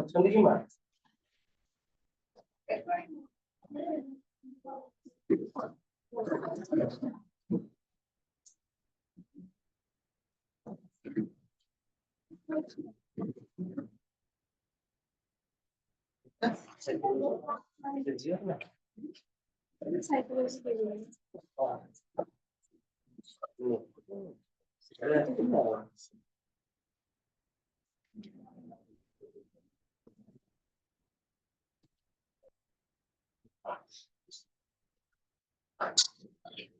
ଅଛନ୍ତି କି ମା?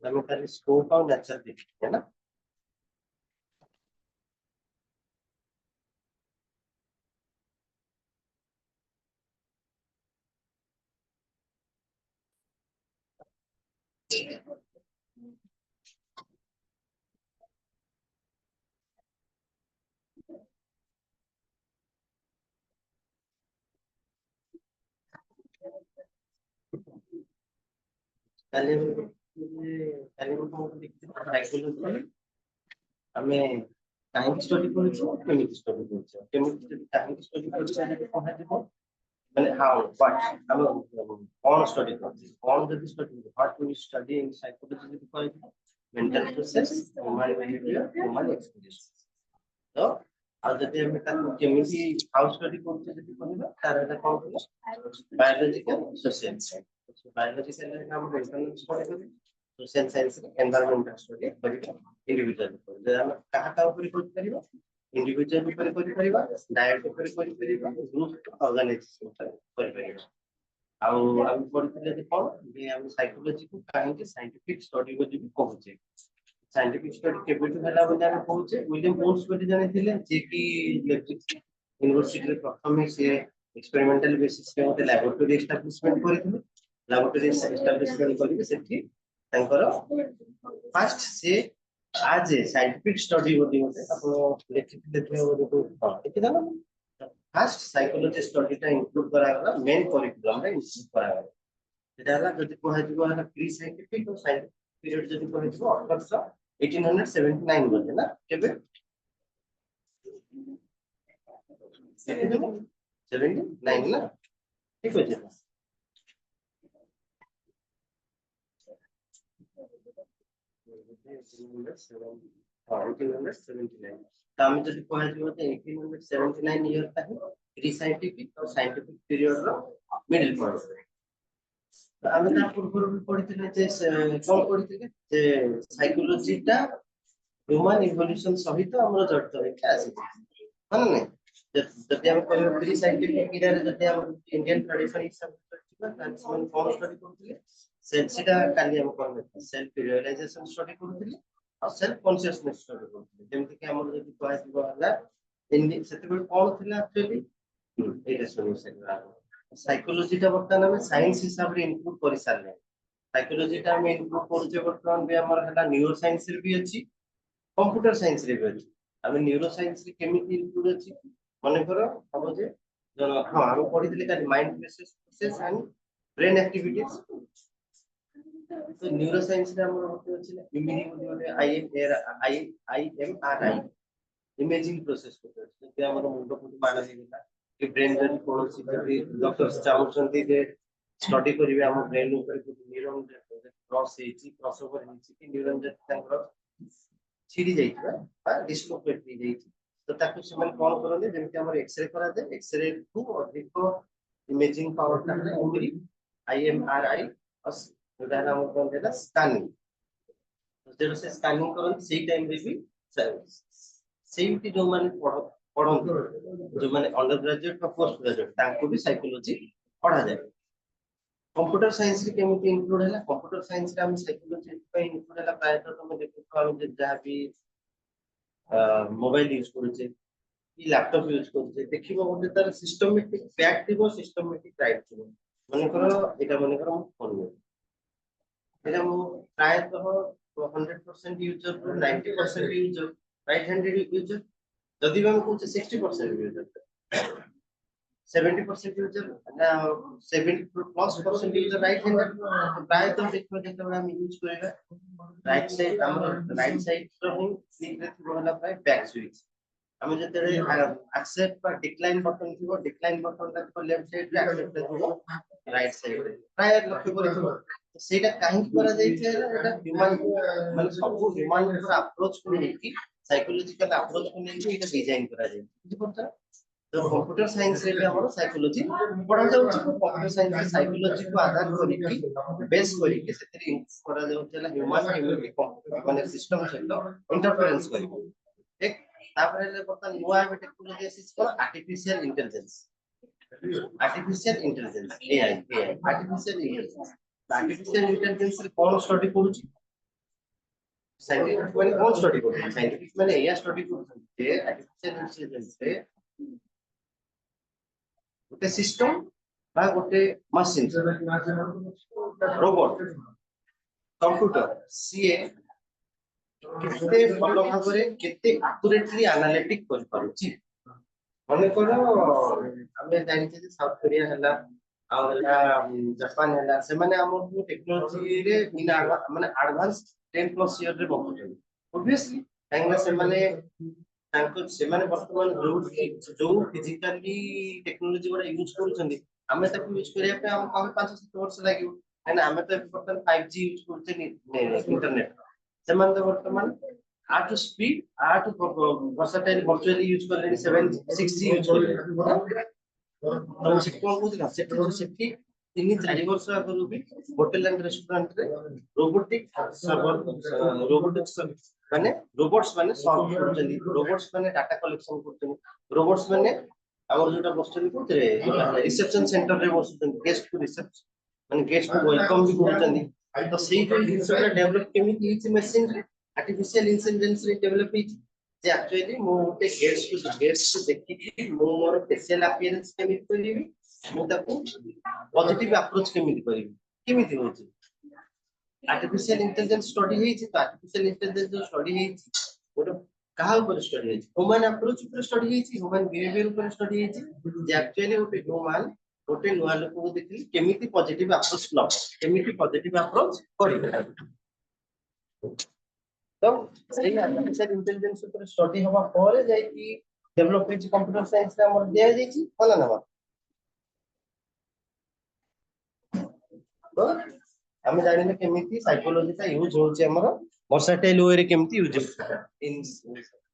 हम खाली स्कोप और नेचर देखते हैं ना। हमें टाइम स्टडी करूछु केमिक स्टडी करूछु केमिक टाइम स्टडी करूछु जे कोहा देबो माने हाउ व्हाट हम कौन स्टडी करछि कौन जदि study what we study in psychology जदि कहै mental process human behaviour human experience तो आ जदि हम ताको केमिक हाउ स्टडी करछि जदि कहबा तार एटा कोन बायोलॉजिकल सोशल बायोलॉजिकल हम मेंटल स्टडी करी सोशल साइंस एनवायरमेंटल स्टडी करी इंडिविजुअल जे हम कहा का ऊपर कर परिबा इंडिविजुअल ऊपर कर परिबा डायरेक्ट ऊपर कर परिबा ग्रुप ऑर्गेनाइजेशन कर परिबा आउ हम पढितले जे कोन जे हम साइकोलॉजी को काहे के साइंटिफिक स्टडी को जे कहूचे साइंटिफिक स्टडी केबेटु हला बोले हम कहूचे विलियम बोन्स स्टडी जाने थिले जे कि लेप्जिग यूनिवर्सिटी रे प्रथम से एक्सपेरिमेंटल बेसिस पे होते लैबोरेटरी एस्टैब्लिशमेंट करथिले लैबोरेटरी एस्टैब्लिशमेंट करके सेठी तांकर फर्स्ट से आज साइंटिफिक स्टडी होती होते आपको लिखित लेते हो जो हां ठीक है ना फर्स्ट साइकोलॉजी स्टडी टा इंक्लूड करा गला मेन करिकुलम रे इंक्लूड करा गला एटा हला जति कोहा जीव हला प्री साइंटिफिक और साइंटिफिक पीरियड जति कोहा जीव 1879 बोलते ना केबे 79 ना ठीक हो जाता हम जब कह जो 1879 ईयर का है प्री साइंटिफिक और साइंटिफिक पीरियड रो मिडिल पॉइंट हम ता पूर्व भी पढ़िथिले जे कोन पढ़िथिले जे साइकोलॉजी टा ह्यूमन इवोल्यूशन सहित हमर जड़ित होइके आसी हां ने जति हम कहले प्री साइंटिफिक पीरियड जति हम इंडियन ट्रेडिशन हिसाब से ट्रांसफॉर्म कोन स्टडी करथिले सेटा काली हम कहले सेल्फ रियलाइजेशन स्टडी करथिले और सेल्फ कॉन्शियसनेस स्टडी करथिले जेमति कि हमर जति कहै दिबो हला इंडी सेते बेल कोन थिला एक्चुअली एटा सुनि सकरा साइकोलॉजी टा वर्तमान में साइंस हिसाब रे इंक्लूड करि सारले साइकोलॉजी टा में इंक्लूड करजे वर्तमान बे हमर हला न्यूरो साइंस रे भी अछि कंप्यूटर साइंस रे भी अछि हम न्यूरो साइंस रे केमिति इंक्लूड अछि माने करो हम जे हां हम पढि दिले का mind process and brain activities तो न्यूरो साइंस रे हमर होते अछि इमेजिंग होते आईएमआरआई इमेजिंग प्रोसेस होते अछि जे हमर मुंड को माना हेला कि ब्रेन जन कोन सी डॉक्टर्स चाहउछन्ती जे स्टडी करिवे हम ब्रेन ऊपर न्यूरॉन क्रॉस हेछि क्रॉस ओवर हेछि कि न्यूरॉन जे तांकर छिड़ी जाइछा बा डिस्लोकेट हो जाइछि तो ताकि ସେମାନେ कोन करले जेमति हमर एक्सरे करा दे एक्सरे को अधिक इमेजिंग पावर ताले ओमरी आईएमआरआई जोटा नाम कोन देला स्कैनिंग जेरो से स्कैनिंग करन सेही टाइम रे भी सेही जो माने पढन जो माने अंडर ग्रेजुएट और पोस्ट ग्रेजुएट ताको भी साइकोलॉजी पढ़ा जाय कंप्यूटर साइंस रे केमिति इंक्लूड हैला कंप्यूटर साइंस रे हम साइकोलॉजी पे इंक्लूड हैला प्राय तो तुम देखो हम जहाँ भी मोबाइल यूज करूचे कि लैपटॉप यूज करूचे देखिबो गोटे तार सिस्टमैटिक पैक दिबो सिस्टमैटिक राइट दिबो माने करो एटा माने करो फोन एटा मो प्राय तो 100% user to 90% user right handed user जदि हम कुछ 60% यूजर 70% यूजर ना 70+% यूजर राइट हैंड प्राय तो देखो जेते हम यूज करबा राइट साइड हमर राइट साइड रो ही क्लिक रे थी होला प्राय बैक स्विच हम जेते एक्सेप्ट पर डिक्लाइन बटन थी डिक्लाइन बटन ता को लेफ्ट साइड रे एक्सेप्ट थी राइट साइड रे प्राय लक्ष्य करितो सेटा काहे करा जाय छै एटा ह्यूमन माने सब ह्यूमन अप्रोच को लेके साइकोलॉजिकल अप्रोच को लेके एटा डिजाइन करा जाय बुझि पड़ता तो कंप्यूटर साइंस रे भी हमर साइकोलॉजी पढ़ा जाउ छै कंप्यूटर साइंस रे साइकोलॉजी को आधार करिकि बेस करिकि सेतरी यूज करा जाउ छै ह्यूमन इम्यूनिटी माने सिस्टम सहित इंटरफेरेंस करिवो एक तापर ले बर्तन नुआ बे टेक्नोलॉजी असिस को artificial intelligence AI artificial intelligence रे कोन स्टडी करू छी साइंटिफिक माने कोन स्टडी करू साइंटिफिक माने एआई स्टडी करू जे आर्टिफिशियल इंटेलिजेंस रे गोटे सिस्टम बा गोटे मशीन रोबोट कंप्यूटर सीए केते भलो भाबरे केते एक्यूरेटली एनालिटिक कर पारुची मने करो हमें जानि जे साउथ कोरिया हला आ हला जापान हला से माने हमर टेक्नोलॉजी रे इन माने एडवांस 10+ ईयर रे बहुतन ऑब्वियसली कांगला से माने तांको से माने वर्तमान जो फिजिकली टेक्नोलॉजी वाला यूज करूछंदी हमें ताको यूज करिया पे हम 5-7 वर्ष लागियो हैना हमें तो वर्तमान 5G यूज करते इंटरनेट से माने तो वर्तमान 8 स्पीड 8 वर्सटाइल वर्चुअली यूज कर लेनी 7 6G यूज कर लेनी तो से कोन बुझला सेठी 3-4 वर्ष आगु भी होटल एंड रेस्टोरेंट रे रोबोटिक सर्वर रोबोटिक माने रोबोट्स माने सर्व करचंदी रोबोट्स माने डाटा कलेक्शन करचंदी रोबोट्स माने हमर जोटा बसचंदी कोतरे रिसेप्शन सेंटर रे बसचंदी गेस्ट को रिसेप्शन माने गेस्ट को वेलकम भी करचंदी तो सेही जो जिंसटा डेवलप केमिति हिच मशीन रे आर्टिफिशियल इंटेलिजेंस रे डेवलप हिच जे एक्चुअली मो ते गेस्ट को देखि मो मोर फेशियल अपीयरेंस केमिति करिवि मो ताको पॉजिटिव अप्रोच केमिति होची आर्टिफिशियल इंटेलिजेंस स्टडी हेची तो आर्टिफिशियल इंटेलिजेंस जो स्टडी हेची ओटा कहा ऊपर स्टडी हेची ह्यूमन अप्रोच ऊपर स्टडी हेची ह्यूमन बिहेवियर ऊपर स्टडी हेची जे एक्चुअली ओटे ह्यूमन ओटे नुआ लोक को देखि केमिति पॉजिटिव अप्रोच लो केमिति पॉजिटिव अप्रोच करि तो सही आर्टिफिशियल इंटेलिजेंस ऊपर स्टडी हवा परे जाई कि डेवलप हेची कंप्यूटर साइंस रे हमर दिया जेची होला ना तो हम जानिले केमिति साइकोलॉजी का यूज होचे हमर वर्सटाइल वे रे केमिति use in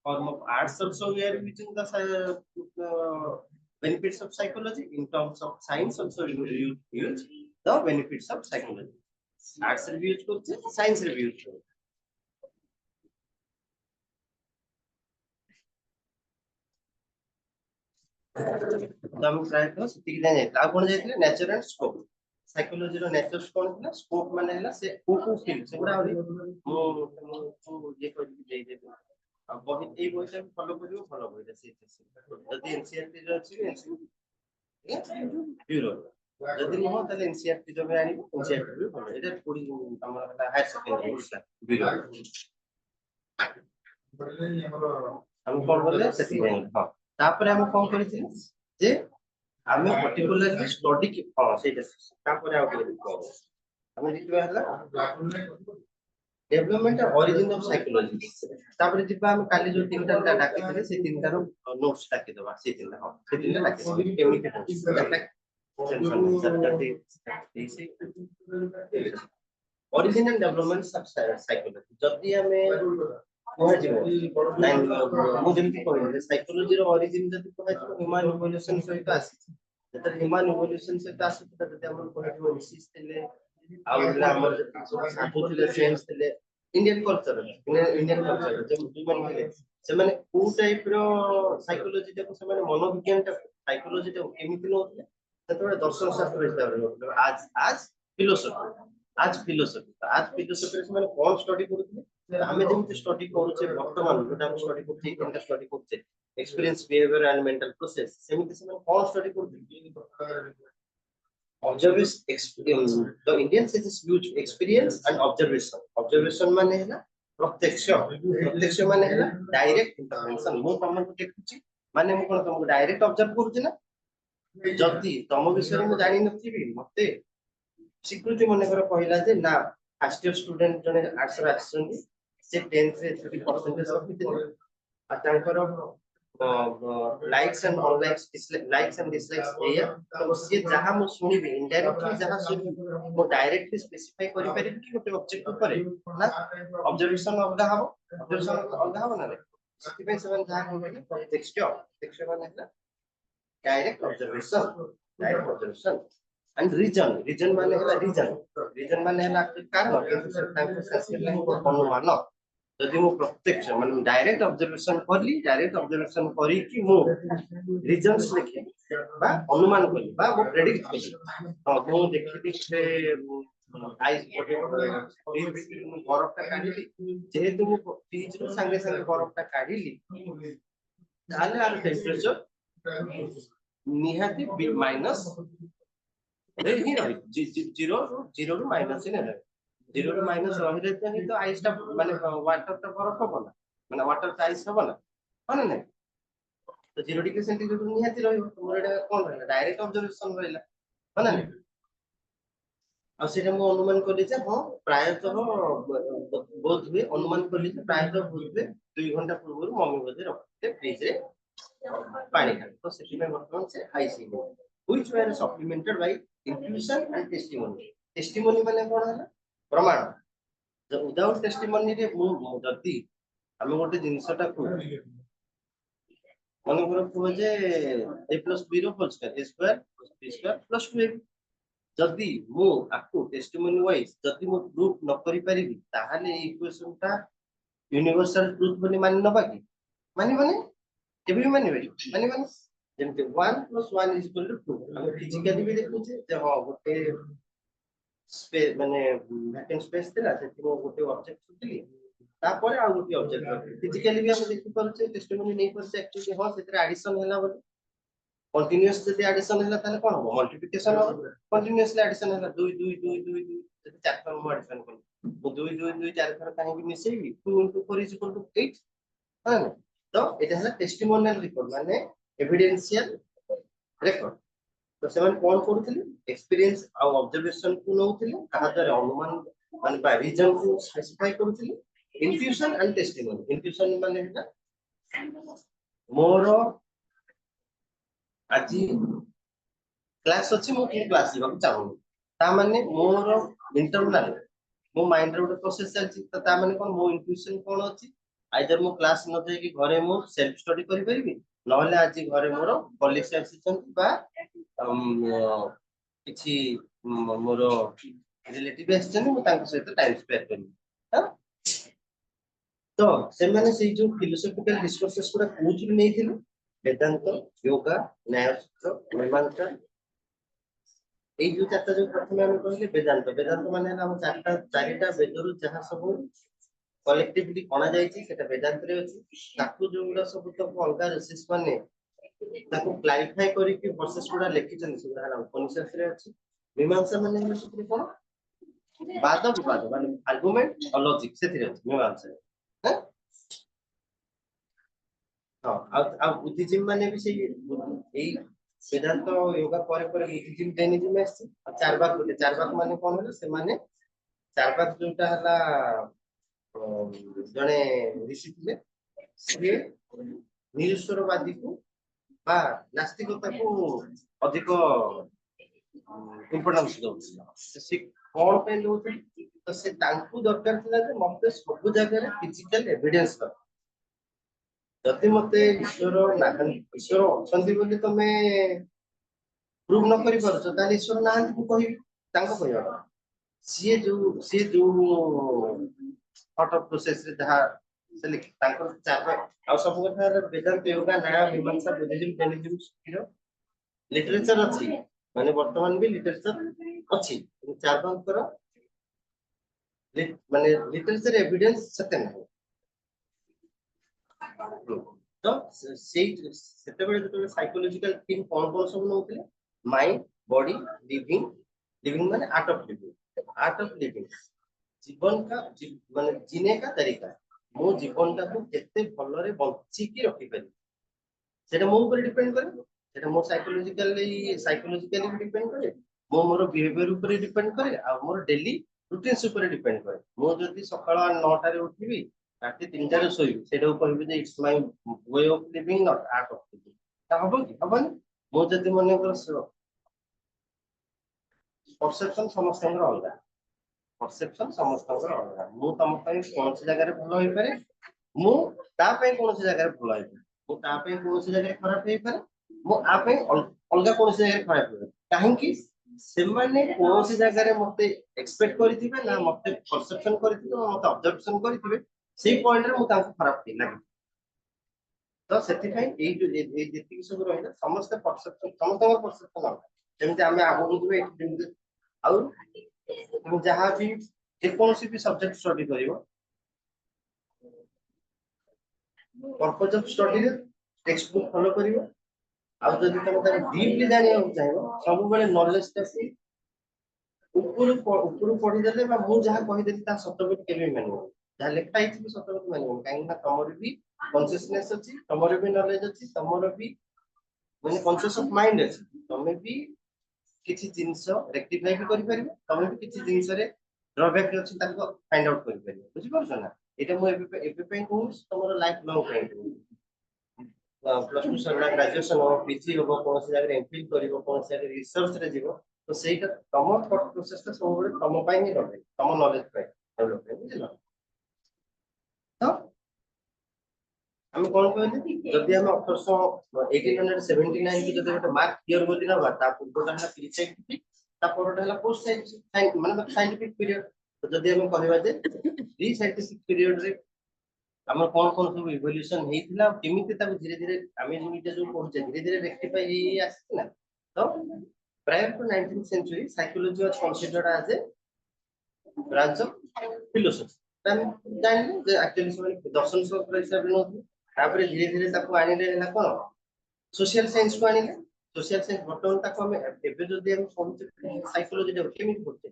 form of arts also we are using the benefits of psychology in terms of science also we use the benefits of psychology arts रे यूज करते साइंस रे use करते तो हम ट्राई करो सिटी जाय ता कोन जायतिले नेचर एंड स्कोप साइकोलॉजी रो नेचर कोन थिला स्कोप माने हला से को फील्ड सेगुडा मो ये कर दे दे अब बहुत ए बॉयस फॉलो करियो फॉलो करियो से जदी एनसीईआरटी जो अछि ब्यूरो जदी मोह तले एनसीईआरटी जो आनी एनसीईआरटी भी फॉलो एटा पूरी हमर हायर सेकेंडरी ब्यूरो हम कोन बोले सेति हां तापर हम कोन करिथिले जे हमें पर्टिकुलरली स्टडी की हां सेटा तापर आउ के हमें लिखबा हला डेवलपमेंट ओरिजिन ऑफ साइकोलॉजी तापर दिबा हम काली जो तीनटा डाकी थे से तीनटा रो नोट्स डाकी दबा से तीनटा हां से तीनटा डाकी chemical origin and development of psychology जदी हमें कोहा जीवो नाइन मु जेमति कहले साइकोलॉजी रो ओरिजिन जदी कोहा जीवो ह्यूमन इवोल्यूशन सहित आसी जतर ह्यूमन इवोल्यूशन सहित आसी तते हमर कोहा जीवो डिसीज थिले आउला हमर साधु थिले सेंस थिले इंडियन कल्चर जो ह्यूमन थिले से माने को टाइप रो साइकोलॉजी देखो से माने मनोविज्ञान टा साइकोलॉजी टा केमिति नोतले ततबे दर्शन शास्त्र हिसाब रे नोतले आज फिलोसफी से माने कोन स्टडी करथले हमें जेमति स्टडी करूचे वर्तमान जोटा हम स्टडी करथि केनटा स्टडी करथि experience behavior and mental process सेमिति से कोन स्टडी करथि observation experience the Indian says is huge experience and observation माने है ना प्रत्यक्ष माने है ना डायरेक्ट इंटरवेंशन मो तमन को देखुची माने मो कोन तुमको डायरेक्ट ऑब्जर्व करूची ना जदि तुम विषय में जानी नथिबी मते स्वीकृति मनकर कहला जे ना फर्स्ट इयर स्टूडेंट जने आर्ट्स रे आछन से 10th रे 30% रखिथिले आ तांकर likes and unlikes likes and dislikes एया तो से जहां मु सुनिबी इनडायरेक्टली जहां सुनिबी मु डायरेक्टली स्पेसिफाई करि परिबी कि गोटे ऑब्जेक्ट ऊपर ना ऑब्जर्वेशन अलगा हबो ऑब्जर्वेशन अलगा हबो ना सेति पे सेवन जहां कहले टेक्सचर माने डायरेक्ट ऑब्जर्वेशन एंड रीजन माने हला रीजन माने हला कारण किंतु से तांको संस्कृत लैंग्वेज अनुमान जदि मु प्रत्यक्ष माने डायरेक्ट ऑब्जर्वेशन करली डायरेक्ट ऑब्जर्वेशन करी कि मु रीजंस लिखि बा अनुमान करली बा मु प्रेडिक्ट करली तो मु देखिली से आइस बरफटा काढिली जेहेतु मु फ्रिज रो संगे संगे बरफटा काढिली ताले आर टेम्परेचर निहाती माइनस रे ही रही जीरो रू माइनस ही रहे जीरो रू माइनस रही रहते तो आइस टा माने वाटर टा बरफ हो ना माने वाटर टा आइस हो ना माने नहीं तो 0 डिग्री सेंटीग्रेड निहाती रही मोर एटा कोन रहला डायरेक्ट ऑब्जर्वेशन रहला माने नहीं आ सेटा मु अनुमान करली जे हां प्रायतः बहुत हुए अनुमान करली जे प्रायतः बहुत हुए 2 घंटा पूर्व मम्मी बजे रखते फ्रिज रे पानी का तो सेति में वर्तमान से आईसी which were supplemented by intuition and testimony testimony माने कोन हला प्रमाण जब विदाउट टेस्टिमोनी रे मु जति हम गोटे जिंसटा को मन कर को जे a + b रो whole square a square + b square + 2ab जदि मु आकु टेस्टिमोनी वाइज जदि मु प्रूफ न करि परिबी ताहाले इक्वेशन टा यूनिवर्सल ट्रुथ बनी मानि नबा कि मानि बने केबे मानि बनी जेमते 1 + 1 = 2 हम फिजिकली भी देखु जे हां गोटे स्पेस माने वैकेंट स्पेस थिला सेति मो गोटे ऑब्जेक्ट सुतिली तापर आ गोटे ऑब्जेक्ट फिजिकली भी हम देखि परछे टेस्टिमोनी नै परछे एक्चुअली हां सेतरे एडिशन होला बोली कंटीन्यूअस जदि एडिशन होला ताले कोन हो मल्टीप्लिकेशन हो कंटीन्यूअसली एडिशन होला 2 2 2 2 2 जदि चार थर मो एडिशन करी 2 2 2 चार थर काहे कि मिसेइबी 2 * 4 = 8 हां तो एटा हला टेस्टिमोनियल रिकॉर्ड माने एविडेंशियल रिकॉर्ड तो सेवन कोन करूथिले एक्सपीरियंस आ ऑब्जर्वेशन को नउथिले कहा द्वारा अनुमान माने बा रीजन को स्पेसिफाई करूथिले इंट्यूशन एंड टेस्टिमोनी इंट्यूशन माने हेता मोर आजी क्लास अछि मो के क्लास जीवा चाहू ता माने मोर इंटरनल मो माइंड रे गोटे प्रोसेस चलछि त ता माने कोन मो इंट्यूशन कोन अछि आइदर मो क्लास न जाय कि घरे मो सेल्फ स्टडी करि परिबी नहले आजी घरे मोर कॉलेज आसीछन बा किछि मोर रिलेटिव आछन मु तांक सहित टाइम स्पेंड करी हां तो से माने से जो फिलोसॉफिकल डिस्कसेस पूरा कोच नै थिले वेदांत योगा न्यायशास्त्र मीमांसा এই যে চারটা যে প্রথমে আমি কইলি বেদান্ত বেদান্ত মানে হলো ଆମ চারিটা বেদରୁ ଯାହା ସବୁ କଲେକ୍ଟିଭଲି ଅଣା ଯାଇଛି ସେଟା ବେଦାନ୍ତରେ ଅଛି ତାକୁ ଯୋଉଗୁଡା ସବୁ ତ ଅଲଗା ରିସର୍ଚ୍ଚ ମାନେ ତାକୁ କ୍ଲାରିଫାଇ କରିକି ପ୍ରୋସେସ ଗୁଡା ଲେଖିଛନ୍ତି ସେଗୁଡା ହେଲା ଉପନିଷଦରେ ଅଛି ମୀମାଂସା ମାନେ ହେଲା ସେଥିରେ କଣ ବାଦ ବିବାଦ ମାନେ ଆର୍ଗୁମେଣ୍ଟ ଆଉ ଲଜିକ ସେଥିରେ ଅଛି ମୀମାଂସା ହଁ ଆଉ ବୁଦ୍ଧିଜିମ୍ ମାନେ ବି ସେଇ ଏଇ वेदांत योगा पर बुद्धिज्म जैनिज्म आसी चारवाक गोटे चारवाक माने कोन होला से माने चारवाक जोटा हला जने ऋषि थिले से निरीश्वरवादी को बा नास्तिकता को अधिक इंपोर्टेंस दउछि से कोन पे दउछि तो से तांकु दरकार थिला जे मते सब जगह रे फिजिकल एविडेंस दरकार जदि मते ईश्वर अछंती बोली तमे प्रूव न करि परछ ताले ईश्वर नाहंती को कहि तांको कहबा सी जो थॉट ऑफ प्रोसेस रे जहा से लिख तांको चार आ सब कथा वेदांत योगा न्याय मीमांसा बुद्धिज्म जैनिज्म रो लिटरेचर अछि माने वर्तमान भी लिटरेचर अछि चारवाकर माने लिटरेचर एविडेंस सते न तो सेते बेले जते साइकोलॉजिकल थिंग कोन सब नउथिले माइंड बॉडी लिविंग माने आर्ट ऑफ लिविंग जीवन का माने जीने का तरीका मो जीवन का को केते भलो रे बंची की रखि पारि सेटा मो ऊपर डिपेंड करे সেটা ମୋ ସାଇକୋଲୋଜିକାଲି ଡିପେଣ୍ଡ କରେ, ମୁଁ ମୋର ବିହେଭିୟର ଉପରେ ଡିପେଣ୍ଡ କରେ, ଆଉ ମୋର ଡେଲି ରୁଟିନ୍ସ ଉପରେ ଡିପେଣ୍ଡ କରେ। ମୁଁ ଯଦି ସକାଳ 9ଟାରେ ଉଠିବି ରାତି 3ଟାରେ ଶୋଇବି, ସେଇଟାକୁ କହିବି ଯେ it's my way of living not art of living. ତା ହବ କି? ହବନି। ମୁଁ ଯଦି ମନେକର ପରସେପସନ ସମସ୍ତଙ୍କର ଅଲଗା, ପରସେପସନ ସମସ୍ତଙ୍କର ଅଲଗା। ମୁଁ ତମ ପାଇଁ କୌଣସି ଜାଗାରେ ଭଲ ହେଇପାରେ, ମୁଁ ତା ପାଇଁ କୌଣସି ଜାଗାରେ ଭଲ ହେଇପାରେ, ମୁଁ ତା ପାଇଁ କୌଣସି ଜାଗାରେ ଖରାପ ହେଇପାରେ, ମୁଁ ଆ ପାଇଁ ଅଲଗା କୌଣସି ଜାଗାରେ ଖରାପ ହେଇପାରେ। କାହିଁକି? ସେମାନେ କୌଣସି ଜାଗାରେ ମତେ ଏକ୍ସପେକ୍ଟ କରିଥିବେ ନା ମତେ ପରସେପସନ କରିଥିବେ, ମତେ ଅବଜର୍ଭେସନ କରିଥିବେ, ସେଇ ପଏଣ୍ଟରେ ମୁଁ ତାଙ୍କୁ ଖରାପ ଲାଗେ। ତ ସେଥିପାଇଁ ଏଇ ଯେତିକି ସବୁ ରହିଲା ସମସ୍ତେ ପରସେପସନ, ସମସ୍ତଙ୍କର ପରସେପସନ ଅଲଗା। ଯେମିତି ଆମେ ଆଗକୁ ଯିବେ ଯେମିତି, ଆଉ তুমি ଯାହା ବି ଯେକୌଣସି ବି ସବଜେକ୍ଟ ଷ୍ଟଡି କରିବ, ପର୍ପଜ ଅଫ ଷ୍ଟଡିରେ টেক্সଟ ବୁକ୍ ଫଲୋ କରିବ। ଆଉ ଯଦି ତମେ ତାର ଡିପଲି ଜାଣିବାକୁ ଚାହିଁବ, ସବୁବେଳେ ନଲେଜଟାକୁ ଉପରୁ ପଢିଦେଲେ ବା ମୁଁ ଯାହା କହିଦେଲି ତା ସତ ବୋଲି କେବେ ମାନିବନି, ଯାହା ଲେଖା ହେଇଛି ବି ସତ ବୋଲି ମାନିବନି। କାହିଁକି ନା ତମର ବି କନସିୟସନେସ ଅଛି, ତମର ବି ନଲେଜ ଅଛି, ତମର ବି ମାନେ କନସିୟସ ଅଫ ମାଇଣ୍ଡ ଅଛି। ତମେ ବି କିଛି ଜିନିଷ ରେକ୍ଟିଫାଇ ବି କରିପାରିବ, ତମେ ବି କିଛି ଜିନିଷରେ ଡ୍ରବ୍ୟାକ୍ ଅଛି ତାକୁ ଫାଇଣ୍ଡ ଆଉଟ୍ କରିପାରିବ। ବୁଝିପାରୁଛ ନା? ଏଇଟା ମୁଁ ଏବେ ପାଇଁ କହୁଛି, ତମର ଲାଇଫ ଲଙ୍ଗ ପାଇଁ କହୁଛି। ପ୍ଲସ ଟୁ ସରିଲା, ଗ୍ରାଜୁଏସନ ହବ, ପିଜି ହବ, କୌଣସି ଜାଗାରେ ଏମଫିଲ୍ କରିବ, କୌଣସି ଜାଗାରେ ରିସର୍ଚ୍ଚରେ ଯିବ, ତ ସେଇଟା ତମ ଥଟ୍ ପ୍ରୋସେସଟା ସବୁବେଳେ ତମ ପାଇଁ ହିଁ ରହିବ, ତମ ନଲେଜ ପାଇଁ ଡେଭଲପ ପାଇଁ। ବୁଝିଲ? ତ ଆମେ କଣ କହିଲେ, ଯଦି ଆମେ 1879 କି ଯଦି ଗୋଟେ ମାର୍କ ଇୟର ବୋଲି ନବା, ତା ପୂର୍ବଟା ହେଲା ପ୍ରି ସାଇଣ୍ଟିଫିକ, ତା ପରଟା ହେଲା ପୋଷ୍ଟ ସାଇଣ୍ଟିଫିକ, ମାନେ ସାଇଣ୍ଟିଫିକ ପିରିୟଡ। ତ ଯଦି ଆମେ କହିବା ଯେ ପ୍ରି ସାଇଣ୍ଟିଫିକ ପିରିୟଡରେ ଆମର କଣ କଣ ସବୁ ଇଭଲ୍ୟୁସନ ହେଇଥିଲା, କେମିତି ତାକୁ ଧୀରେ ଧୀରେ ଆମେ ଯେମିତି ଯୋଉ କହୁଛେ ଧୀରେ ଧୀରେ ରେକ୍ଟିଫାଇ ହେଇ ଆସିଥିଲା। ତ prior to 19th century psychology was considered as a branch of philosophy। ଜାଣିଲେ ଯେ ଆକ୍ଚୁଆଲି ସେମାନେ ଦର୍ଶନ ଶାସ୍ତ୍ର ହିସାବରେ ନଉଥିଲେ, ତାପରେ ଧୀରେ ଧୀରେ ତାକୁ ଆଣିଲେ ହେଲା କଣ, सोशल साइंस को आनिले। सोशल साइंस बर्तमान ताको हम एबे जदी हम पढुचे साइकोलॉजी रे केमिति पढुचे,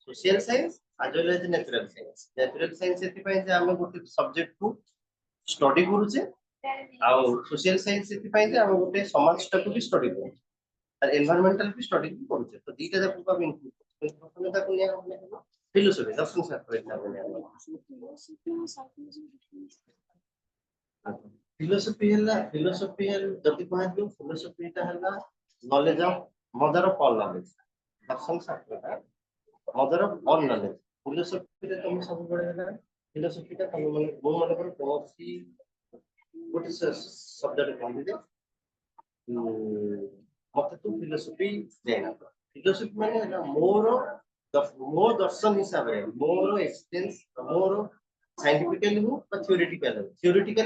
social science as well as natural science. Natural science एति पय जे हम गोटे सब्जेक्ट को स्टडी करूचे, आ सोशल साइंस एति पय जे हम गोटे समाज को भी स्टडी करूचे, और एनवायरमेंटल भी स्टडी करूचे। तो दीटा जाको को भी इंक्लूड प्रथम ताको निया हम फिलोसफी दर्शन शास्त्र हिसाब से। फिलोसफी जदि कह फिलोसफीटा है knowledge of mother of all knowledge. दर्शन शास्त्रटा mother of all knowledge. Philosophy रे तुम सब बड़े है फिलोसफीटा तुम मन मो मन पर कोसी गोटे सब्जेक्ट कहली दे मते तू फिलोसफी देना। फिलोसफी माने मोर मो दर्शन हिसाब रे मोर एक्सपीरियंस मोर साइंटिफिकली हो বা থিওরিটিক্যাল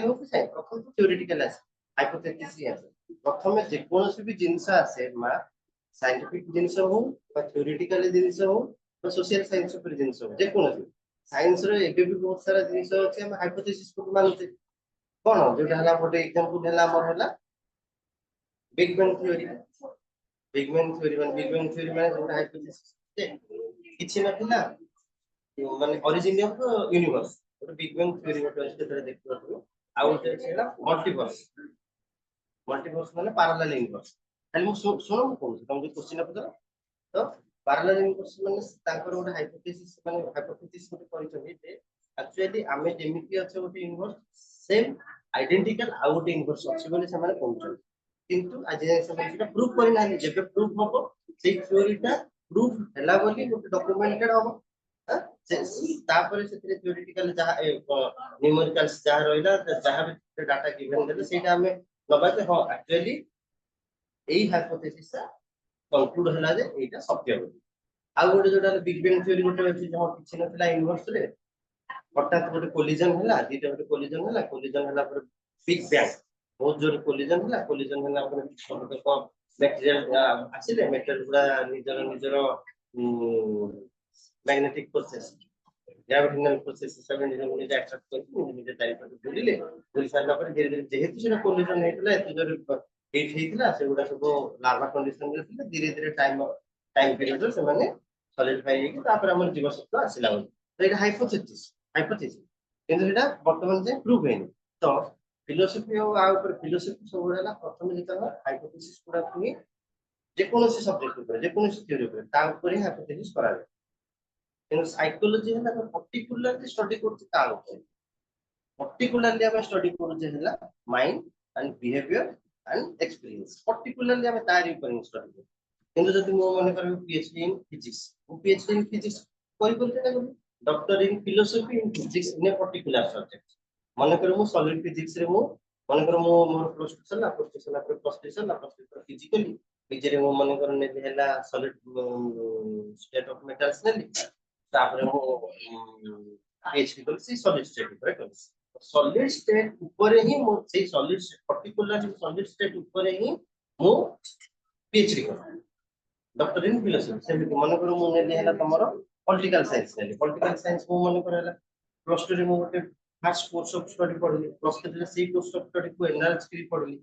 हो कि प्रथम तो थ्योरेटिकल आसे हाइपोथेसिस आसे। प्रथम जे कोनोसी भी जिंस आसे मा साइंटिफिक जिंस हो বা थ्योरेटिकल जिंस हो বা सोशल साइंस पर जिंस हो, जे कोनोसी साइंस रे एबे भी बहुत सारा जिंस अछि हम हाइपोथेसिस को मानते। कोन जोटा हला गोटे एग्जांपल हला हमर हला big bang theory. Big bang theory माने जोटा हाइपोथेसिस किछि नथिला माने ओरिजिन ऑफ यूनिवर्स। ଗୋଟେ ବିଗ ବ୍ୟାଙ୍ଗ ଥିଓରୀ ଗୋଟେ ଅଛି, ସେଥିରେ ଦେଖିବାକୁ। ଆଉ ଗୋଟେ ଅଛି ହେଲା ମଲ୍ଟିଭର୍ସ। ମଲ୍ଟିଭର୍ସ ମାନେ ପାରାଲାଲ ୟୁନିଭର୍ସ। ଖାଲି ମୁଁ ଶୁଣ ମୁଁ କହୁଛି, ତମେ ଯଦି କ୍ୱେଶ୍ଚିନ୍ ପଚାର ତ ପାରାଲାଲ ୟୁନିଭର୍ସ ମାନେ ତାଙ୍କର ଗୋଟେ ହାଇପୋଥେସିସ୍ ମାନେ ହାଇପୋଥେସିସ୍ ଗୋଟେ କରିଛନ୍ତି ଯେ ଆକ୍ଚୁଆଲି ଆମେ ଯେମିତି ଅଛି ଗୋଟେ ୟୁନିଭର୍ସ ସେମ୍ ଆଇଡେଣ୍ଟିକାଲ ଆଉ ଗୋଟେ ୟୁନିଭର୍ସ ଅଛି ବୋଲି ସେମାନେ କହୁଛନ୍ତି। କିନ୍ତୁ ଆଜି ଯାଏ ସେମାନେ ସେଟା ପ୍ରୁଭ୍ କରିନାହାନ୍ତି। ଯେବେ ପ୍ରୁଭ୍ ହବ ସେଇ ଥିଓରୀଟା ପ୍ରୁଭ୍ ହେଲା ବୋଲି ଗୋଟେ ଡକୁମେଣ୍ଟେଡ୍ ହବ। तापर से थ्योरेटिकल जहा न्यूमेरिकल्स जहा रहिला जहा भी डाटा गिवन देले सेटा हमें नबा जे हां एक्चुअली एई हाइपोथेसिस सा कंक्लूड हला जे एटा सत्य बोली। आ गोटे जोटा बिग बैंग थ्योरी गोटे अछि जहा किछि नथिला यूनिवर्स रे हठात गोटे कोलिजन हला, दीटा गोटे कोलिजन हला पर बिग बैंग बहुत जोर कोलिजन हला पर को मटेरियल आसिले मेटल पूरा निजर निजर मैग्नेटिक प्रोसेस ग्रेविटेशनल प्रोसेस सब निजे अट्रैक्ट करके निजे टाइप पर बुलिले बुली सारला पर धीरे धीरे जेहेतु सेना कोलिजन हेतला एत जोर हिट हेतला सेगुडा सब लार्वा कंडीशन रे थिले धीरे धीरे टाइम पीरियड रे से माने सॉलिडिफाई हेकि तापर हमर जीव सत्व आसिला। तो एटा हाइपोथेसिस किंतु एटा वर्तमान जे प्रूफ हेनी। तो फिलोसफी और आ ऊपर फिलोसफी सब होला प्रथम जेतन हाइपोथेसिस गुडा पुनी जे कोनोसी सब्जेक्ट ऊपर जे कोनोसी थ्योरी ऊपर ता ऊपर ही हाइपोथेसिस करा जाय किंतु साइकोलॉजी है ना पर्टिकुलरली स्टडी करते ता ऊपर पर्टिकुलरली हम स्टडी करते है mind and behaviour and experience particularly हम तारी ऊपर स्टडी कर किंतु जदि मो मन कर पीएचडी इन फिजिक्स वो पीएचडी इन फिजिक्स कोई बोलते ना doctor in philosophy in physics in a particular subject मन कर मु सॉलिड फिजिक्स रे मु मन कर मु मोर प्लस टू सला प्लस थ्री सला प्लस थ्री फिजिकली पीजी रे मु मन कर ने हैला सॉलिड स्टेट ऑफ मेटल्स ने तापर मु पीएचडी कर सी सॉलिड स्टेट ऊपर कर सॉलिड स्टेट ऊपर ही मु से सॉलिड पर्टिकुलर सॉलिड स्टेट ऊपर ही मु पीएचडी कर डॉक्टर इन फिलोसफी से मन कर मु ने हैला तमरो पॉलिटिकल साइंस ने पॉलिटिकल साइंस मु मन कर हैला प्लस टू रे मु गोटे फर्स्ट कोर्स ऑफ स्टडी पढ़ली प्लस थ्री रे सी कोर्स ऑफ स्टडी को एनआरएच की पढ़ली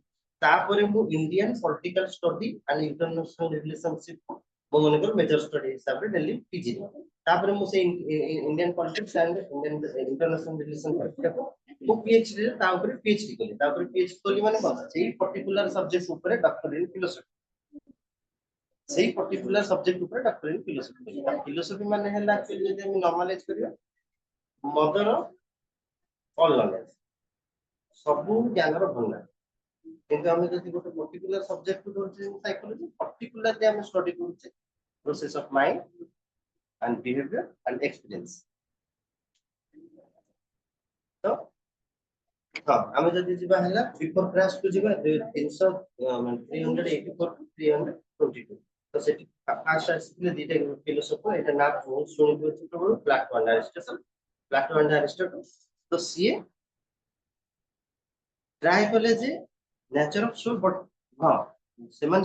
तापरे मु Indian political study and international relationship मु मन कर मेजर स्टडी हिसाब रे डेली पीजी तापरे मु से Indian politics and Indian international relationship को मु पीएचडी रे ता ऊपर पीएचडी कली तापरे पीएचडी कली माने कोन से पर्टिकुलर सब्जेक्ट ऊपर डॉक्टर इन फिलोसफी सही पर्टिकुलर सब्जेक्ट ऊपर डॉक्टर इन फिलोसफी फिलोसफी माने हैला एक्चुअली जदि हम नॉर्मलाइज करियो मदर ऑल नॉलेज सब ज्ञान रो भंडार किंतु हम जदि गोटे पर्टिकुलर सब्जेक्ट को धरछे साइकोलॉजी पर्टिकुलरली हम स्टडी करछे process of mind and behaviour and experience तो हां हम जदि जिबा हैला बिफोर क्लास को जिबा 300 384 टू 322 तो सेठी फास्ट आसिले दीटा फिलोसफी एटा ना सुनि दियो तो प्लेटो एंड अरिस्टोटल तो सीए ट्राई कले जे नेचर ऑफ सोल बट हां सेमन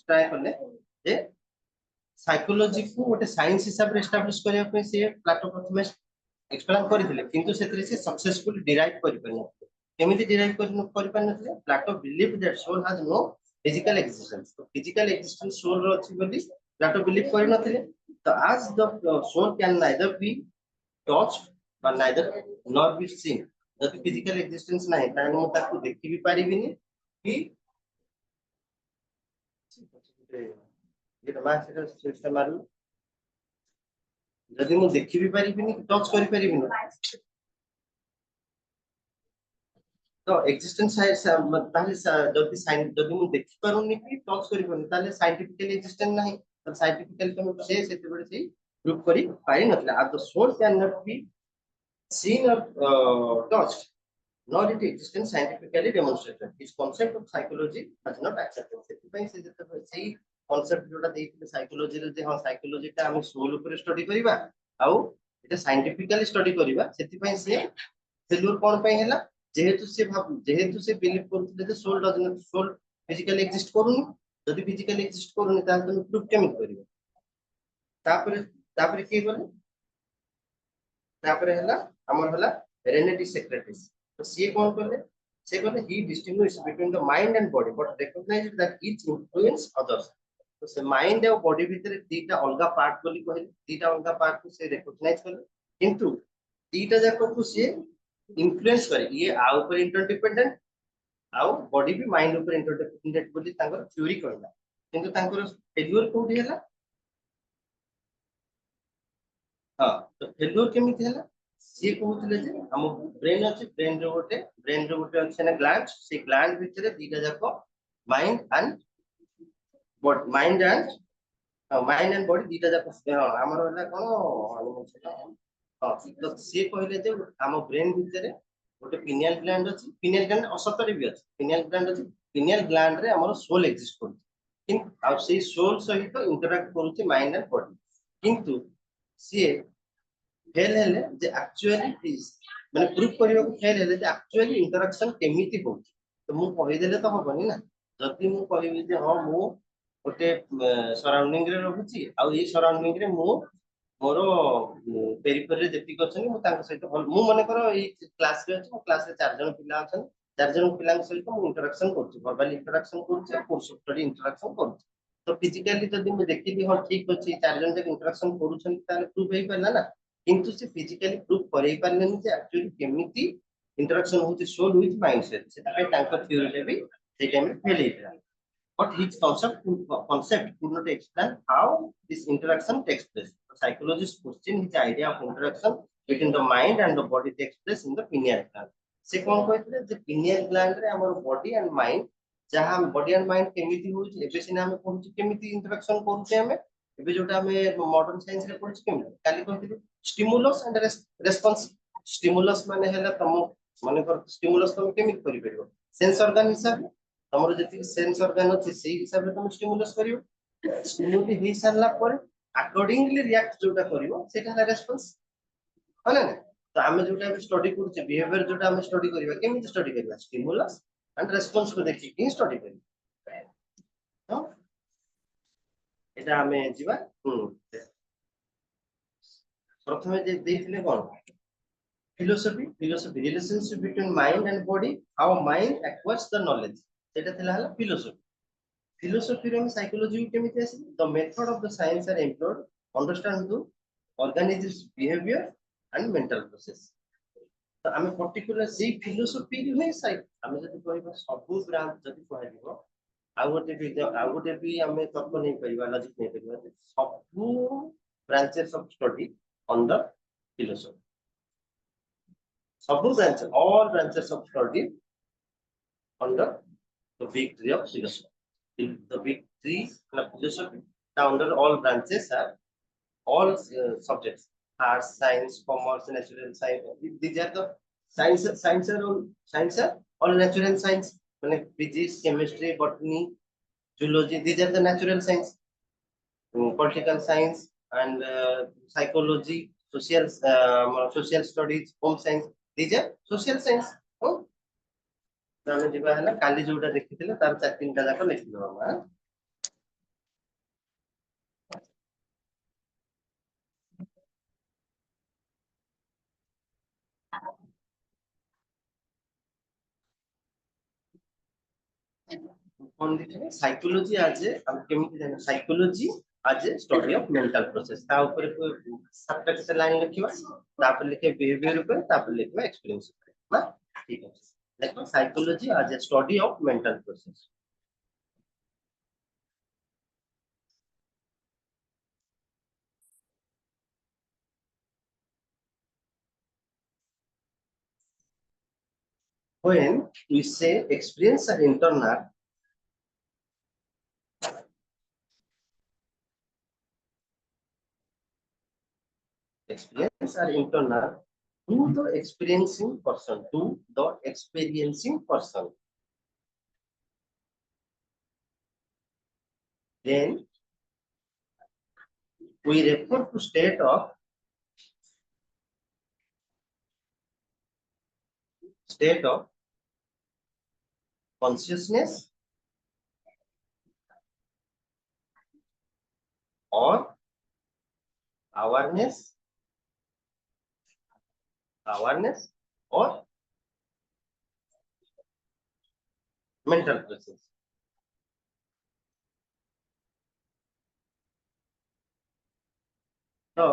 ट्राई कले जे साइकोलॉजी को गोटे साइंस हिसाब रे एस्टैब्लिश करिया पे से प्लेटो प्रथमे एक्सप्लेन करथिले किंतु सेतरे से सक्सेसफुली डिराइव करि परन केमिति डिराइव करि परन Plato believe that soul has no physical existence तो फिजिकल एक्जिस्टेंस सोल रो अछि बोली प्लेटो बिलीव करि नथिले तो आज the soul can neither be touched or neither nor be seen जदि फिजिकल एक्जिस्टेंस नाही ताने मु ताकू देखि भी परिबिनी कि ये मार्क्स सिस्टम मारू जदि मु देखि भी परिबिनी टच करि परिबिनी तो एक्जिस्टेंस है ताले जदि साइन जदि मु देखि पारुनी कि टच करि परनी ताले साइंटिफिकली एक्जिस्टेंस नाही तो साइंटिफिकली तो से सेते बडे से प्रूफ करि पारि नथला आ the soul can not be seen or touched, nor its existence scientifically demonstrated. This concept of psychology has not accepted. ସେଥିପାଇଁ ସେ ଯେତେବେଳେ ସେଇ କନସେପ୍ଟ ଯୋଉଟା ଦେଇଥିଲେ ସାଇକୋଲୋଜି ରେ ଯେ ହଁ ସାଇକୋଲୋଜି ଟା ଆମେ सोल ଉପରେ ଷ୍ଟଡି କରିବା ଆଉ ଏଟା ସାଇंटिफिकली ଷ୍ଟଡି କରିବା ସେଥିପାଇଁ ସେ ଫେଲୁअर कोन ପାଇଁ ହେଲା जेहेतु से बिलीव करथले जे soul does not soul physically exist करूनी जदि फिजिकली एक्जिस्ट करूनी ताहा तो प्रूफ केमिति करिवो तापरे की बोले तापरे हला हमर हला रेनेटी सेक्रेटिस तो सी कोन करले से कहले he distinguish between the mind and body but recognize that each influence others तो से माइंड और बॉडी भीतर तीटा अलगा पार्ट बोली कहले तीटा अलगा पार्ट को से रिकॉग्नाइज करले किंतु तीटा जाको को से इन्फ्लुएंस करे ये आ ऊपर इंटरडिपेंडेंट आउ बॉडी भी माइंड ऊपर इंटरडिपेंडेंट बोली तांकर थ्योरी कहला किंतु तांकर फेल्युअर कोठी हला हां तो फेल्युअर केमिति हला सी कहउतले जे हम ब्रेन अछि ब्रेन रो गोटे अछि ना ग्लैंड से ग्लैंड भितरे दीटा जाको माइंड एंड बॉडी दीटा जाको हमर होला कोन हां तो सी कहले जे हम ब्रेन भितरे गोटे पिनियल ग्लैंड अछि पिनियल ग्लैंड असतरे भी अछि पिनियल ग्लैंड अछि पिनियल ग्लैंड रे हमर सोल एक्जिस्ट करछि किंतु आ से सोल सहित इंटरैक्ट करूछि माइंड एंड बॉडी किंतु सी फेल हेले जे एक्चुअली माने प्रूफ करियो को फेल हेले जे एक्चुअली इंटरेक्शन केमिति हो तो मु कहि देले तो होबनी ना जति मु कहिबी जे हां मु ओटे सराउंडिंग रे रहूची आ ए सराउंडिंग रे मु मोरो पेरिफेरी रे जति करछनी मु तांक सहित मु माने करो ए क्लास रे अछि मु क्लास रे चार जन पिला अछन चार जन पिला सहित मु इंटरेक्शन करछु वर्बल इंटरेक्शन करछु कोर्स स्टडी इंटरेक्शन करछु तो फिजिकली जदि मु देखिली हां ठीक अछि चार जन जे इंटरेक्शन करूछन ताले प्रूफ हेई परला ना किंतु से फिजिकली प्रूफ करई पारलेन जे एक्चुअली केमिति इंटरेक्शन होची सोल विथ माइंड सेट से ताके तांकर थ्योरी रे भी से टाइम फेल हेतरा but his concept could not explain how this interaction takes place. The psychologist questioned his idea of interaction between the mind and the body takes place in the pineal gland. से कौन कहते जे pineal gland रे हमर body and mind जहां body and mind केमिति होची एबे सिना हम पहुंची केमिति इंटरेक्शन करूचे हमें एबे जोटा हमें मॉडर्न साइंस रे पहुंची केमिति काली कहते स्टिमुलस एंड रेस्पॉन्स स्टिमुलस माने हैला तम माने कर स्टिमुलस तुम केमिति करि परिबो सेंस ऑर्गन हिसाब तमरो जति सेंस ऑर्गन अछि सेही हिसाब रे तुम स्टिमुलस करियो स्टिमुली हि सारला पर अकॉर्डिंगली रिएक्ट जोटा करियो सेटा है रेस्पॉन्स है ना तो आमे जोटा स्टडी करछे बिहेवियर जोटा हम स्टडी करबा केमिति स्टडी करबा स्टिमुलस एंड रेस्पॉन्स को देखि कि स्टडी करबा तो एटा हमें जीवा प्रथमे जे देखले कोन philosophy relationship between mind and body how mind acquires the knowledge सेटा थिला हला philosophy रे psychology केमिति आसी the method of the science are employed understand the organism's behavior and mental process तो हमें पर्टिकुलर से philosophy रे हमें जति कहबा सब ब्रांच जति कहबो आउटे भी हमें तर्क नहीं परिबा लॉजिक नहीं परिबा सब branches of study on the philosophy सब branches, all branches of study under the big tree of philosophy. The big tree of philosophy. Now, under all branches are all subjects: arts, science, commerce, natural science. These are the science are all natural science. Like physics, chemistry, botany, zoology. These are the natural science. Political science and psychology, social studies, home science. These are social science. Oh, ଆମେ ଯିବା ହେଲା କାଲି ଯୋଉଟା ଦେଖିଥିଲେ ତାର ଚାରି ତିନିଟା ଯାକ ଲେଖିଦବା कौन देखिए साइकोलॉजी आज हम केमिति जाने साइकोलॉजी आज a study of mental process ता ऊपर सातटा केते लाइन लिखिबा तापर लिखे बिहेवियर ऊपर तापर लिखबा एक्सपीरियंस ऊपर ना ठीक है देखो साइकोलॉजी आज a study of mental process when we say experience are internal experience are internal to the experiencing person then we refer to state of consciousness or awareness or mental process तो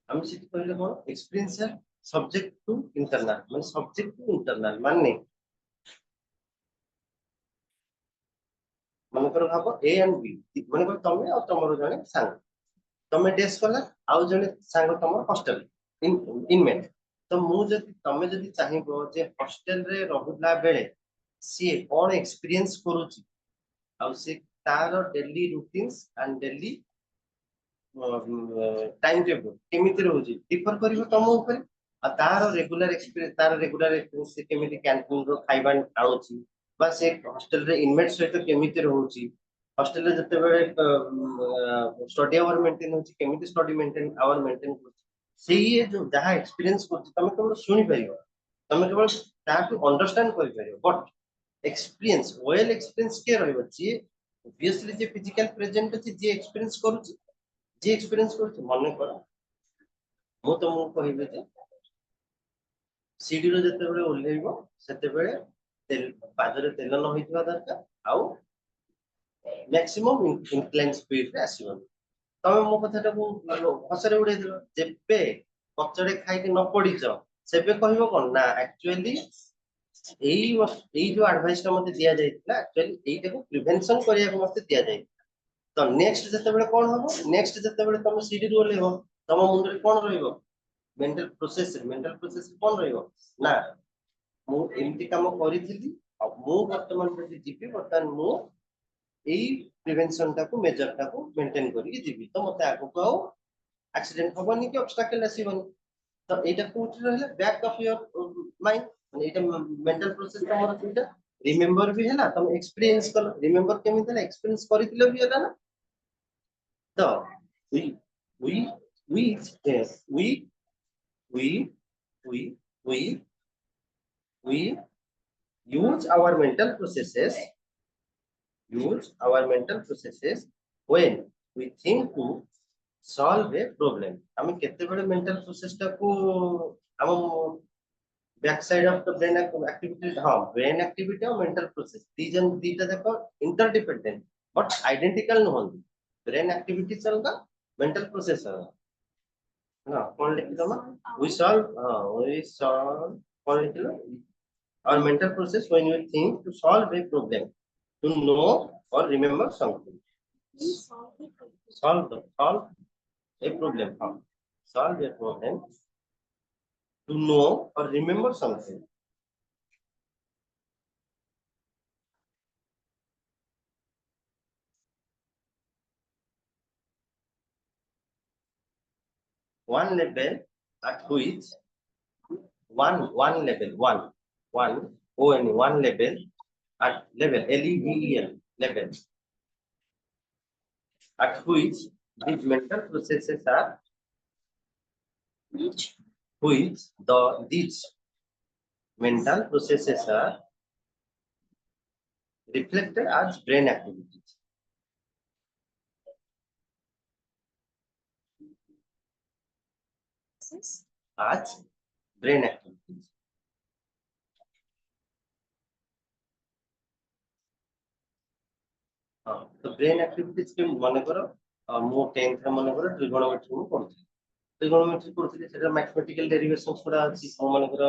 हम city कहले कोन experiential subject to internal माने subject to internal माने मन कर भाबो A and B माने को तमे और तमरो जने सांग तमे डेस्क कला आउ जने सांग तमर हॉस्टल इनमेट तो मु जति तमे जति चाहिबो जे हॉस्टल रे रहुला बेले सी कोन एक्सपीरियंस करूची आउ से तार daily routines and daily time table केमिति रहउची डिफर करिवो तम ऊपर आ तार रेगुलर एक्सपीरियंस से केमिति कैंटीन रो खाइबा आउची बा से हॉस्टल रे इनमेट सहित केमिति रहउची हॉस्टल रे जते बेले स्टडी आवर मेंटेन होची केमिति स्टडी मेंटेन आवर मेंटेन करची सेही जो जहा एक्सपीरियंस करची तमे केवल सुनि परिबो तमे केवल ताकू अंडरस्टैंड करि परिबो बट एक्सपीरियंस वेल एक्सपीरियंस के रहइबो जे ऑब्वियसली जे फिजिकल प्रेजेंट अछि जे एक्सपीरियंस करूची जे एक्सपीरियंस करछ मन कर मु तुमको कहबे जे सीडी रो जते बेले ओल्हेइबो सेते बेले तेल पादरे तेल न होइतबा दरकार आउ मैक्सिमम इंक्लाइन स्पीड रे आसीबो ତମେ ମୋ କଥାଟାକୁ ହସରେ ଉଡେଇ ଦେଲ। ଯେବେ କଚଡେ ଖାଇକି ନ ପଡିଛ ସେବେ କହିବ କଣ ନା ଆକ୍ଚୁଆଲି ଏଇ ଯୋଉ ଆଡଭାଇସ ଟା ମତେ ଦିଆଯାଇଥିଲା ଆକ୍ଚୁଆଲି ଏଇଟାକୁ ପ୍ରିଭେନସନ କରିବାକୁ ମତେ ଦିଆଯାଇଥିଲା। ତ ନେକ୍ସଟ ଯେତେବେଳେ କଣ ହବ, ନେକ୍ସଟ ଯେତେବେଳେ ତମେ ସିଡିରୁ ଓହ୍ଲେଇବ ତମ ମୁଣ୍ଡରେ କଣ ରହିବ, ମେଣ୍ଟାଲ ପ୍ରୋସେସ କଣ ରହିବ ନା ମୁଁ ଏମିତି କାମ କରିଥିଲି ଆଉ ମୁଁ ବର୍ତ୍ତମାନ ଯଦି ଯିବି ବର୍ତ୍ତମାନ ମୁଁ ଏଇ ପ୍ରିଭେନସନ ଟାକୁ ମେଜର ଟାକୁ ମେଣ୍ଟେନ କରିକି ଯିବି ତ ମତେ ଆଗକୁ ଆଉ ଆକ୍ସିଡେଣ୍ଟ ହବନି କି ଅବଷ୍ଟାକଲ ଆସିବନି। ତ ଏଇଟା କୋଉଠି ରହିଲା ବ୍ୟାକ୍ ଅଫ ୟୋର ମାଇଣ୍ଡ, ମାନେ ଏଇଟା ମେଣ୍ଟାଲ ପ୍ରୋସେସ ତମର ସେଇଟା ରିମେମ୍ବର ବି ହେଲା, ତମେ ଏକ୍ସପିରିଏନ୍ସ କଲ। ରିମେମ୍ବର କେମିତି ହେଲା, ଏକ୍ସପିରିଏନ୍ସ କରିଥିଲ ବି ହେଲା ନା। ତ we we we we we we we we use our mental processes when we think to solve a problem। আমি কেତେବେଳେ mental process ଟାକୁ ଆମ back side of the brain activity, हाँ ब्रेन एक्टिविटी और मेंटल प्रोसेस दीटा जाक interdependent but identical नुहंती। Brain activity चलगा, mental process ना कौन लिखिलो ना we solve कौन लिखिलो our mental process when we think to solve a problem, to know or remember something। solve a problem, solve a problem, to know or remember something। one level at which one level one level at level level at which these mental processes are which these mental processes are reflected as brain activities, as brain activities। हाँ तो brain activities के मन कर मो 10th रे मन कर trigonometry मु पढुछि। ट्रिगोनोमेट्री पढुछि सेटा मैथमेटिकल डेरिवेशंस पूरा अछि। मो मन कर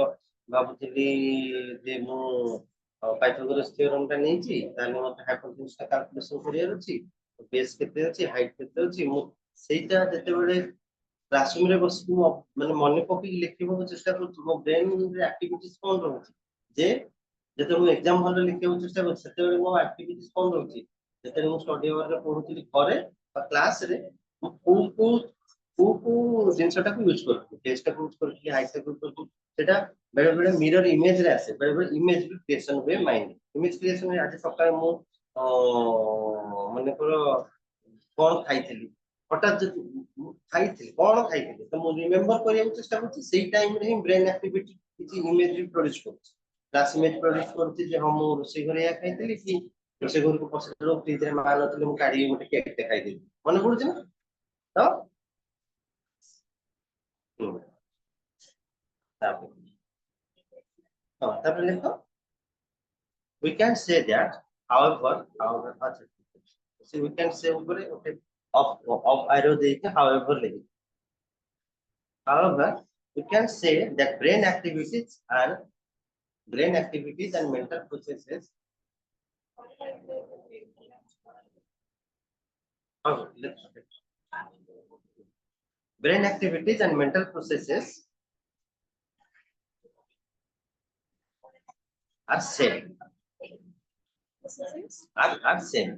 भाबुଥିଲି जे मु पाइथागोरस थ्योरम टा नेछि ताले मते हाइपोटेन्यूज टा कैलकुलेशन करियर अछि, बेस केते अछि, हाइट केते अछि, मु सेटा जते बेले क्लासरूम रे बस माने मन पकि लिखिबो चेष्टा करू मो ब्रेन रे एक्टिविटीज कोन रहउछि जे जते मु एग्जाम हॉल रे लिखिबो चेष्टा करू सेते बेले मो एक्टिविटीज कोन रहउछि ଯେତେବେଳେ ମୁଁ ଷ୍ଟଡି ଆୱାରରେ ପଢୁଥିଲି ଘରେ ବା କ୍ଲାସରେ ମୁଁ କୋଉ ଜିନିଷଟାକୁ ୟୁଜ କରୁଥିଲି, ଟେଷ୍ଟଟାକୁ ୟୁଜ କରୁଥିଲି, ହାଇଟଟାକୁ ୟୁଜ କରୁଥିଲି, ସେଟା ବେଳେ ବେଳେ ମିରର ଇମେଜରେ ଆସେ, ବେଳେ ବେଳେ ଇମେଜ ବି କ୍ରିଏସନ ହୁଏ ମାଇଣ୍ଡ। ଇମେଜ କ୍ରିଏସନ ଆଜି ସକାଳେ ମୁଁ ମନେକର କଣ ଖାଇଥିଲି, ହଠାତ୍ ଯଦି ଖାଇଥିଲି କଣ ଖାଇଥିଲି ତ ମୁଁ ରିମେମ୍ବର କରିବାକୁ ଚେଷ୍ଟା କରୁଛି, ସେଇ ଟାଇମରେ ହିଁ ବ୍ରେନ ଆକ୍ଟିଭିଟି କିଛି ଇମେଜ ବି ପ୍ରଡ୍ୟୁସ କରୁଛି। କ୍ଲାସ ଇମେଜ ପ୍ରଡ୍ୟୁସ କରୁଛି ଯେ ହଁ ମୁଁ ରୋଷେଇ ଘରେ ଏୟା ଖାଇଥିଲି କି ରୋଷେଇ ଘରକୁ ପଶିଲା ଫ୍ରିଜରେ ମା ନଥିଲେ ମୁଁ କାଢିକି ଗୋଟେ କେକ୍ ଟେ ଖାଇଦେବି, ମନେ ପଡୁଛି ନା। ତ ହୁଁ, ତାପରେ ହଁ ତାପରେ ଲେଖ we can say that however ଆଚ୍ଛା see we can say ଉପରେ ଗୋଟେ of arrow ଦେଇକି however ଲେଖି however we can say that brain activities and mental processes brain activities and mental processes are same are same।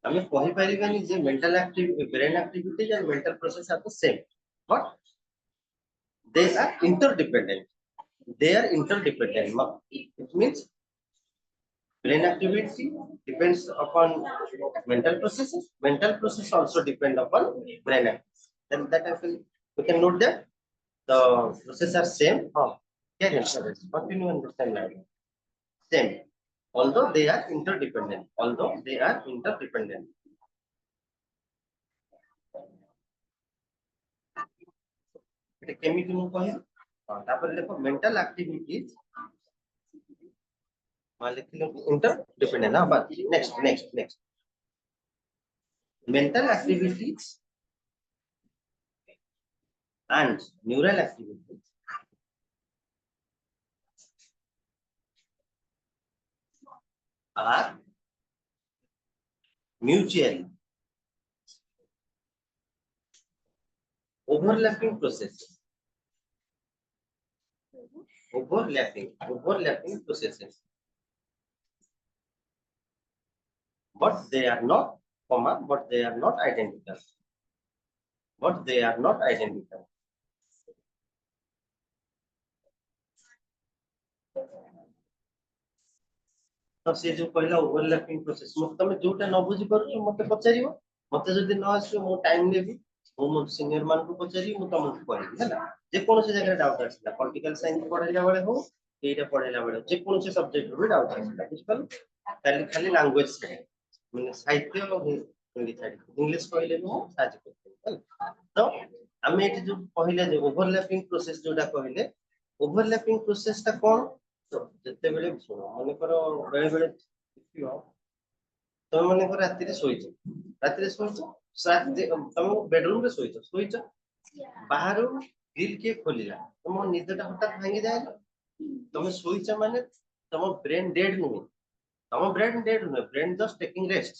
ଆମେ କହିପାରିବାନି ଯେ mental activity brain activities and mental process are the same but they are interdependent it means brain activity depends upon mental process also depend upon brain activity, then that I feel we can note that the processes are same, continue on this time line same although they are interdependent। এটা কেমিতি ମୁଁ କହିବି ତାପରେ ଦେଖ mental activities ଲେଖିଲେ interdependent। ନା next mental activities and neural activities are mutually overlapping processes. Overlapping processes. But they are not, but they are not identical. But they are not identical. तो से जो पहला ओवरलैपिंग प्रोसेस मत तमे जोटा न बुझी पारो मते पचारियो मते जदी न आसो मो टाइम लेबी मो सीनियर मान को पचारि मो तुमको कहबी हैला जे कोन से जगह डाउट आछला पॉलिटिकल साइंस पढाइला बेले हो एटा पढाइला बेले जे कोन से सब्जेक्ट रो डाउट आछला बुझ पालो खाली खाली लैंग्वेज से माने साहित्य और हिंदी छाड़ी इंग्लिश कहले भी साज करते तो हमें एटी जो कहले जे ओवरलैपिंग प्रोसेस जोटा कहले ओवरलैपिंग प्रोसेस ता कोन तो जते बेले सुनो माने करो बेले बेले देखियो तमे माने को रात्रि रे सोइছো तमे बेडरूम रे सोइছো बाहर ग्रिल के खोलिला तुम निदटा हठात भांगी जाए तमे सोइছো माने तुम ब्रेन डेड नुहे तुम ब्रेन डेड नुहे ब्रेन जस्ट टेकिंग रेस्ट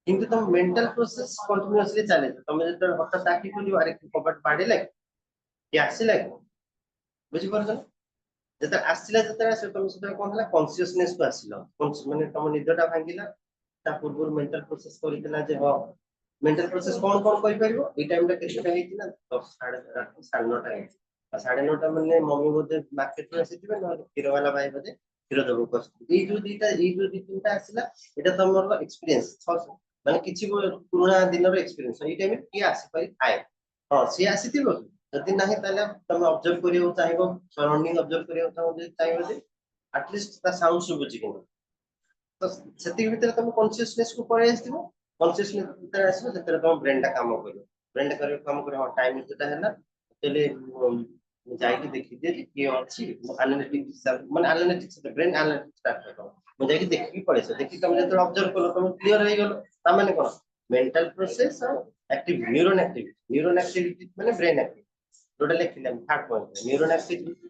किंतु तुम मेंटल प्रोसेस कंटीन्यूअसली चले तुम जते हठात आखि खोलियो अरे कबाट बाडे लाग कि आसी लाग बुझी परछ जते आसिला जते आसे तुम सेते कोन हला कॉन्शियसनेस को आसिलो माने तुम निदटा भांगिला ता पूर्व मेंटल प्रोसेस करितला जे हो मेंटल प्रोसेस कोन कोन करि परिबो ई टाइम टा केते हेति ना 10 साढ़े 9 टाइम 9:30 माने मम्मी बोधे मार्केट रे आसीथिबे न खीर वाला भाई बोधे खीर देबो कस्ट ई जो दी तीनटा आसिला एटा तमरो एक्सपीरियंस माने किछि पुराना दिन रो एक्सपीरियंस ई टाइम की आसी परि आए हां सी आसीथिबो जदि नाही ताले तुम ऑब्जर्व करियो चाहिबो सराउंडिंग ऑब्जर्व करियो चाहिबो जे एटलीस्ट ता साउंड सुबुची कि तो सेति भितर तुम कॉन्शियसनेस को पळे आसीबो कॉन्शियसनेस भितर आसीबो जेतरे तुम ब्रेन टा काम करियो ब्रेन टा करियो काम करियो टाइम जेटा हैला तेले जाई कि देखि दे कि अछि एनालिटिक्स माने एनालिटिक्स ब्रेन एनालिटिक्स स्टार्ट करो मु जाई कि देखि पळे से देखि तुम जेतरे ऑब्जर्व कलो तुम क्लियर हो गेलो ता माने कोन मेंटल प्रोसेस और न्यूरल एक्टिविटी माने ब्रेन एक्टिविटी टोटल लिखिलाम third point neural activity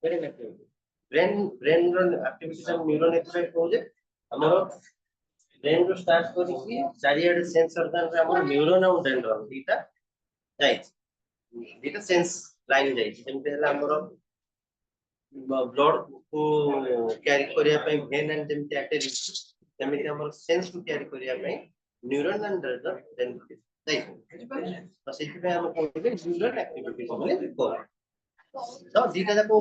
brain activity brain रो एक्टिविटी हम न्यूरल एक्टिविटी कहू हमरो ब्रेन रो स्टार्ट करी कि चारियाडे सेंस ऑर्गन रे हमर न्यूरॉन और डेंड्रन दीटा जाय दीटा सेंस लाइन जाय जेमते हला हमरो ब्लड को कैरी करिया पई वेन एंड जेमते आर्टरी जेमते हमर सेंस को कैरी करिया पई न्यूरॉन एंड डेंड्रन जाय तो सेति पे हम कहबे न्यूरल एक्टिविटी माने कोर so दीटा जाको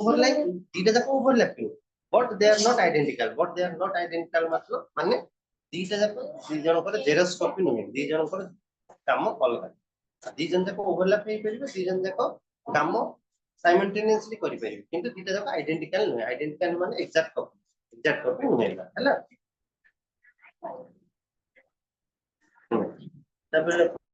overlapping but they are not identical मतलब माने दीटा जाको दी जण पर जेरस कॉपी नुहे दी जण पर काम अलग दी जण जाको ओवरलैप हे परिबे दी जण जाको काम साइमल्टेनियसली करि परिबे किंतु दीटा जाको आइडेंटिकल माने एग्जैक्ट कॉपी नुहे हला तबले